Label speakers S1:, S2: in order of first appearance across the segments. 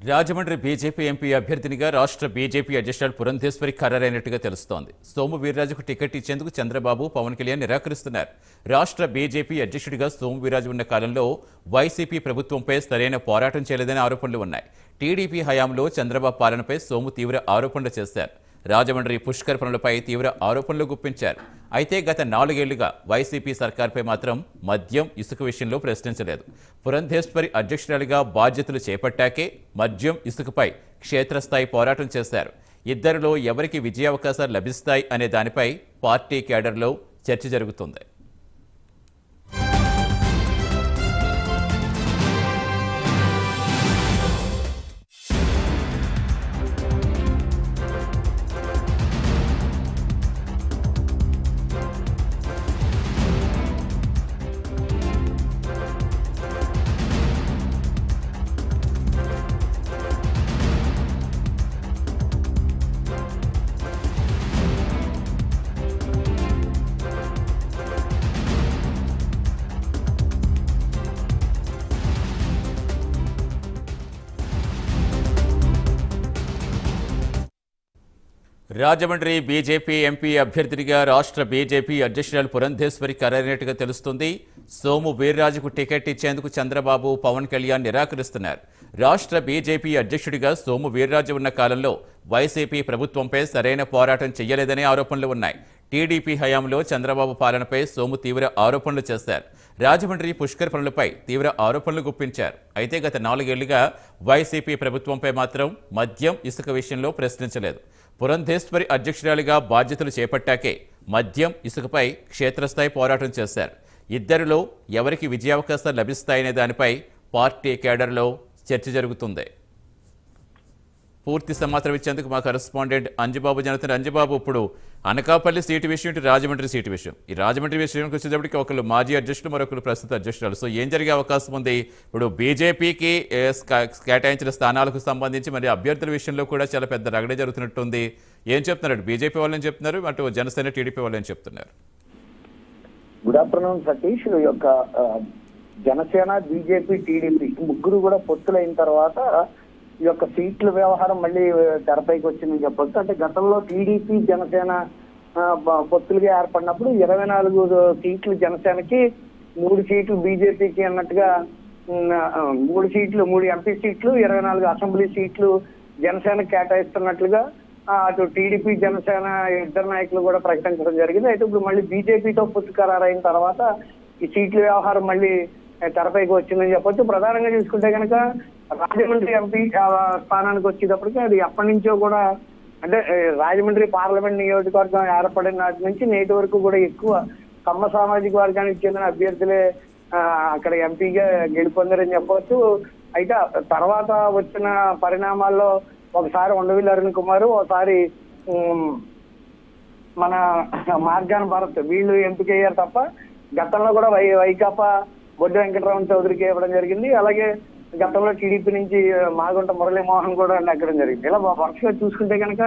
S1: Rajahmundry BJP MP అభ్యర్థినిగా రాష్ట్ర BJP అధ్యక్షురాలు పురంధేశ్వరి ఖరారైనట్టుగా తెలుస్తోంది. సోము వీర్రాజుకు టికెట్ ఇచ్చేందుకు చంద్రబాబు, పవన్ కళ్యాణ్ నిరాకరిస్తున్నారు. రాష్ట్ర బీజేపీ అధ్యక్షుడిగా సోము వీర్రాజు ఉన్న కాలంలో వైసీపీ ప్రభుత్వంపై సరైన పోరాటం చేయలేదనే ఆరోపణలు ఉన్నాయి. టీడీపీ హయాంలో చంద్రబాబు పాలనపై సోము తీవ్ర ఆరోపణలు చేశారు. రాజమండ్రి పుష్కర్ పనులపై తీవ్ర ఆరోపణలు గుప్పించారు. అయితే గత 4 ఏళ్లుగా వైసీపీ సర్కార్పై మాత్రం మద్యం, ఇసుక విషయంలో ప్రశ్నించలేదు. పురంధేశ్వరి అధ్యక్షురాలిగా బాధ్యతలు చేపట్టాకే మద్యం, ఇసుకపై క్షేత్రస్థాయి పోరాటం చేశారు. ఇద్దరిలో ఎవరికి విజయావకాశాలు లభిస్తాయి అనే దానిపై పార్టీ కేడర్లో చర్చ జరుగుతుంది. రాజమండ్రి బీజేపీ ఎంపీ అభ్యర్థినిగా రాష్ట్ర బీజేపీ అధ్యక్షురాలు పురంధేశ్వరి ఖరారైనట్టుగా తెలుస్తుంది. సోము వీర్రాజుకు టికెట్ ఇచ్చేందుకు చంద్రబాబు, పవన్ కళ్యాణ్ నిరాకరిస్తున్నారు. రాష్ట్ర బీజేపీ అధ్యక్షుడిగా సోము వీర్రాజు ఉన్న కాలంలో వైసీపీ ప్రభుత్వంపై సరైన పోరాటం చేయలేదనే ఆరోపణలు ఉన్నాయి. టీడీపీ హయాంలో చంద్రబాబు పాలనపై సోము తీవ్ర ఆరోపణలు చేశారు. రాజమండ్రి పుష్కర్ పనులపై తీవ్ర ఆరోపణలు గుప్పించారు. అయితే గత 4 ఏళ్లుగా వైసీపీ ప్రభుత్వంపై మాత్రం మద్యం, ఇసుక విషయంలో ప్రశ్నించలేదు. పురంధేశ్వరి అధ్యక్షురాలిగా బాధ్యతలు చేపట్టాకే మద్యం, ఇసుకపై క్షేత్రస్థాయి పోరాటం చేశారు. ఇద్దరిలో ఎవరికి విజయావకాశాలు లభిస్తాయనే దానిపై పార్టీ కేడర్లో చర్చ జరుగుతుంది. పూర్తి సమాచారం ఇచ్చేందుకు మా కరెస్పాండెంట్ అంజబాబు జరుగుతున్నారు. అంజబాబు, ఇప్పుడు అనకాపల్లి సీటు విషయం, ఇటు రాజమండ్రి సీటు విషయం. ఈ రాజమండ్రి విషయానికి వచ్చేటప్పటికి ఒకరు మాజీ అధ్యక్షుడు, మరొకరు ప్రస్తుత అధ్యక్షురాలు. సో ఏం జరిగే అవకాశం ఉంది? ఇప్పుడు బీజేపీకి కేటాయించిన స్థానాలకు సంబంధించి మరి అభ్యర్థుల విషయంలో కూడా చాలా పెద్ద రగడే జరుగుతున్నట్టుంది. ఏం చెప్తున్నారు? బీజేపీ వాళ్ళు ఏం చెప్తున్నారు, అటు జనసేన, టీడీపీ వాళ్ళు ఏం చెప్తున్నారు?
S2: Good afternoon Satish. యొక్క జనసేన, బీజేపీ, టీడీపీ ముగ్గురు కూడా పొత్తులైన తర్వాత ఈ యొక్క సీట్ల వ్యవహారం మళ్ళీ తెరపైకి వచ్చిందని చెప్పొచ్చు. అంటే గతంలో టీడీపీ, జనసేన పొత్తులుగా ఏర్పడినప్పుడు 24 సీట్లు జనసేనకి, 3 సీట్లు బీజేపీకి అన్నట్టుగా 3 సీట్లు, 3 ఎంపీ సీట్లు, 24 అసెంబ్లీ సీట్లు జనసేనకి కేటాయిస్తున్నట్లుగా అటు టీడీపీ, జనసేన ఇద్దరు నాయకులు కూడా ప్రకటించడం జరిగింది. అయితే ఇప్పుడు మళ్ళీ బీజేపీతో పొత్తు ఖరారైన తర్వాత ఈ సీట్ల వ్యవహారం మళ్ళీ తెరపైకి వచ్చిందని చెప్పొచ్చు. ప్రధానంగా చూసుకుంటే కనుక రాజమండ్రి ఎంపీ స్థానానికి వచ్చేటప్పటికి అది ఎప్పటి నుంచో కూడా, అంటే రాజమండ్రి పార్లమెంట్ నియోజకవర్గం ఏర్పడిన నాటి నుంచి నేటి వరకు కూడా ఎక్కువ కమ్మ సామాజిక వర్గానికి చెందిన అభ్యర్థులే అక్కడ ఎంపీగా గెలుపొందారని చెప్పవచ్చు. అయితే తర్వాత వచ్చిన పరిణామాల్లో ఒకసారి ఉండవిల్లి అరుణ్ కుమార్, ఒకసారి మన మార్గాన్ భరత్ వీళ్ళు ఎంపికయ్యారు తప్ప గతంలో కూడా వైకాపా బొడ్డు వెంకటరామన్ చౌదరికి ఇవ్వడం జరిగింది. అలాగే గతంలో టీడీపీ నుంచి మాగుంట మురళీమోహన్ కూడా ఎక్కడం జరిగింది. ఇలా వరుసగా చూసుకుంటే కనుక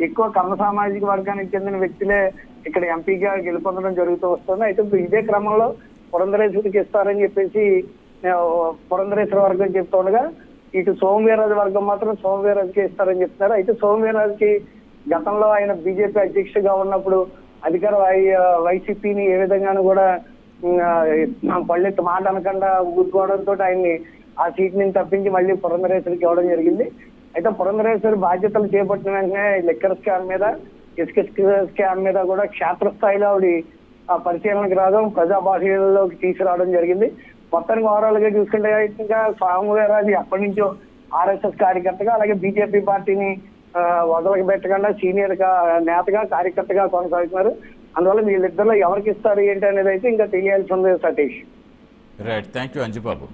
S2: ఎక్కువ కమ్మ సామాజిక వర్గానికి చెందిన వ్యక్తులే ఇక్కడ ఎంపీగా గెలుపొందడం జరుగుతూ వస్తుంది. అయితే ఇప్పుడు ఇదే క్రమంలో పురంధరేశ్వరికి ఇస్తారని చెప్పేసి పురంధరేశ్వర వర్గం చెప్తుండగా, ఇటు సోము వీర్రాజు వర్గం మాత్రం సోము వీర్రాజుకి ఇస్తారని చెప్తున్నారు. అయితే సోము వీర్రాజుకి గతంలో ఆయన బీజేపీ అధ్యక్షుడిగా ఉన్నప్పుడు అధికార వైసీపీని ఏ విధంగానూ కూడా పళ్ళెత్తు మాట అనకుండా ఊరుకోవడంతో ఆయన్ని ఆ సీట్ నుంచి తప్పించి మళ్ళీ పురంధరేశ్వరికి ఇవ్వడం జరిగింది. అయితే పురంధరేశ్వరి బాధ్యతలు చేపట్టిన వెంటనే లిక్కర్ స్కామ్ మీద, ఇసుక స్కామ్ మీద కూడా క్షేత్రస్థాయిలో ఆవిడ పరిశీలనకు రావడం, ప్రజాబాహ్యంలోకి తీసుకురావడం జరిగింది. మొత్తానికి ఓవరాల్ గా చూసుకుంటే ఇంకా సోము వీర్రాజు ఎప్పటి నుంచో ఆర్ఎస్ఎస్ కార్యకర్తగా, అలాగే బీజేపీ పార్టీని వదలకి పెట్టకుండా సీనియర్ నేతగా, కార్యకర్తగా కొనసాగుతున్నారు. అందువల్ల వీళ్ళిద్దరిలో ఎవరికి ఇస్తారు ఏంటి అనేది అయితే ఇంకా తెలియాల్సి ఉంది Satish.
S1: Right, thank you Anjababu.